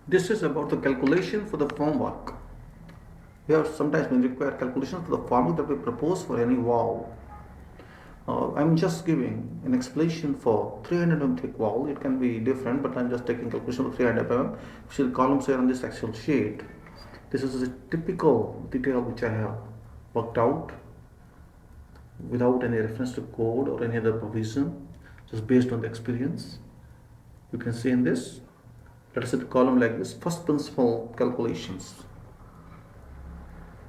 This is about the calculation for the formwork. We have sometimes been required calculation for the formwork that we propose for any wall. I'm just giving an explanation for 300 mm thick wall. It can be different, but I'm just taking calculation for 300 mm. See the columns here on this Excel sheet. This is a typical detail which I have worked out without any reference to code or any other provision, just based on the experience. You can see in this, let us set the column like this. First principle calculations.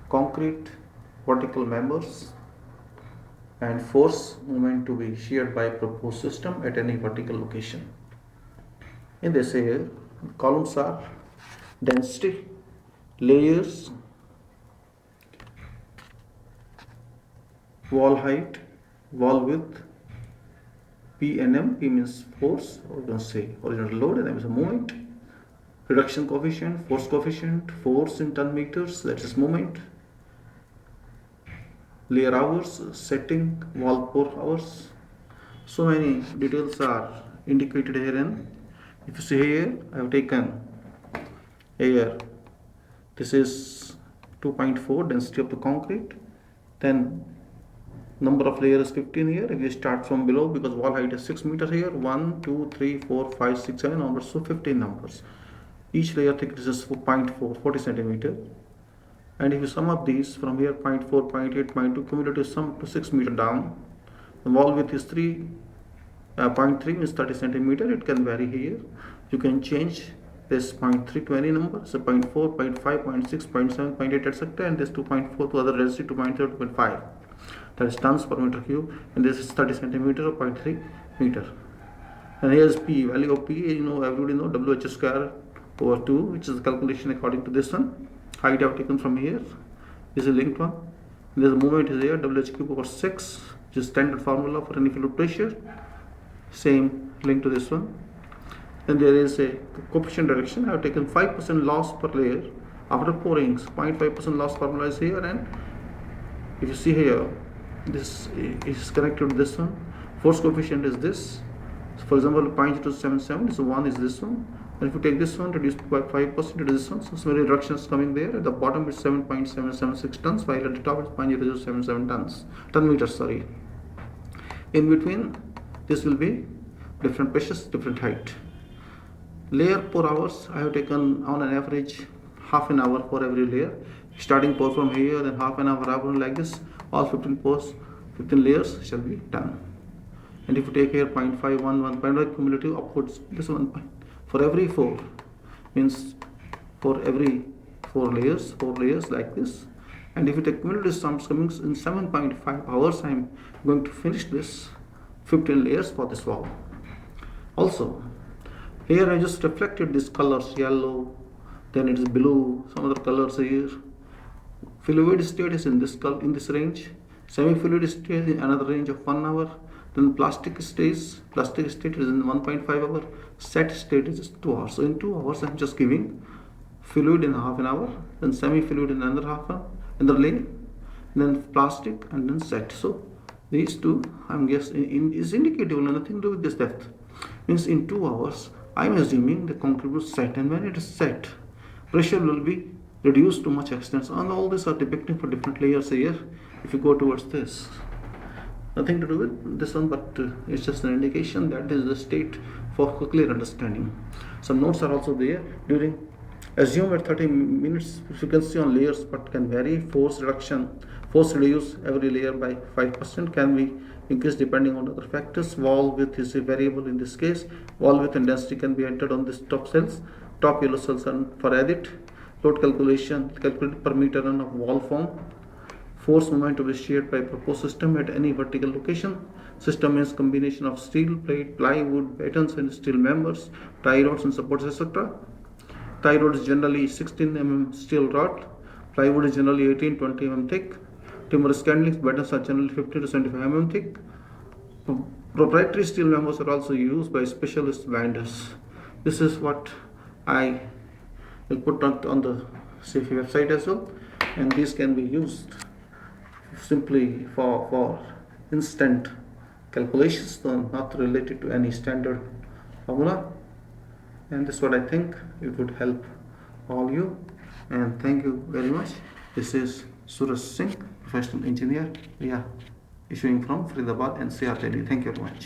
Concrete vertical members and force moment to be sheared by proposed system at any vertical location. In this here, columns are density, layers, wall height, wall width, P and M. P means force, or you can say original load, and M is a moment. Reduction coefficient, force in ton meters, that is moment. Layer hours, setting, wall pour hours. So many details are indicated herein. If you see here, I have taken here, this is 2.4 density of the concrete, then number of layers 15 here. If you start from below, because wall height is 6 meters here, 1 2 3 4 5 6 7 numbers, so 15 numbers. Each layer thickness is 0.4 40 centimeter, and if you sum up these from here, 0.4 0.8 0.2, cumulative sum to 6 meter down. The wall width is 0.3 means 30 centimeter. It can vary here. You can change this 0.3 to any number, so 0.4 0.5 0.6 0.7 0.8 etc., and this 2.4 to other density 2.3 2.5, that is tons per meter cube, and this is 30 centimeter or 0.3 meter. And here is P, value of P, everybody know WH square over 2, which is the calculation according to this one. Height I have taken from here. This is a linked one. And there's a moment is here, WH cube over 6, which is standard formula for any fluid pressure. Same link to this one. Then there is a coefficient direction. I have taken 5% loss per layer after pouring. 0.5% loss formula is here, and if you see here, this is connected to this one. Force coefficient is this. So for example, 0.0277, so 1 is this one. And if you take this one, reduce by 5% to this one, so some reduction is coming there. At the bottom it's 7.776 tons, while at the top it's 0.0077 ton meters, sorry. In between, this will be different pressures, different height. Layer pour hours, I have taken on an average half an hour for every layer. Starting pour from here, then half an hour like this. All 15 layers shall be done. And if you take here 0.5, 1.5 cumulative upwards, this 1 for every 4 means for every 4 layers like this. And if you take cumulative sums coming in 7.5 hours, I am going to finish this 15 layers for this wall. Also, here I just reflected these colors, yellow, then it is blue, some other colors here. Fluid state is in this range. Semi-fluid state in another range of 1 hour. Then plastic state is in 1.5 hour. Set state is 2 hours. So in 2 hours, I'm just giving fluid in half an hour, then semi-fluid in another half hour, another lane, then plastic, and then set. So these two, I'm guessing, is indicative, nothing to do with this depth. Means in 2 hours, I'm assuming the concrete will set, and when it is set, pressure will be reduced to much extent. And all these are depicting for different layers here. If you go towards this, nothing to do with this one, but it's just an indication that is the state for clear understanding. Some notes are also there. During assume at 30 minutes frequency on layers, but can vary. Force reduce every layer by 5%, can be increased depending on other factors. Wall width is a variable in this case. Wall width and density can be entered on this top cells, top yellow cells, and for edit. Load calculation, calculated per meter run of wall form. Force moment to be sheared by proposed system at any vertical location. System means combination of steel plate, plywood, battens, and steel members, tie rods and supports, etc. Tie rod is generally 16 mm steel rod. Plywood is generally 18-20 mm thick. Timber scandlings, battens are generally 50 to 75 mm thick. Proprietary steel members are also used by specialist binders. This is what I will put on the SAFE website as well, and these can be used simply for instant calculations, not related to any standard formula. And this is what I think it would help all you. And thank you very much. This is Suraj Singh, professional engineer, yeah, issuing from Faridabad, NCR, Delhi. Thank you very much.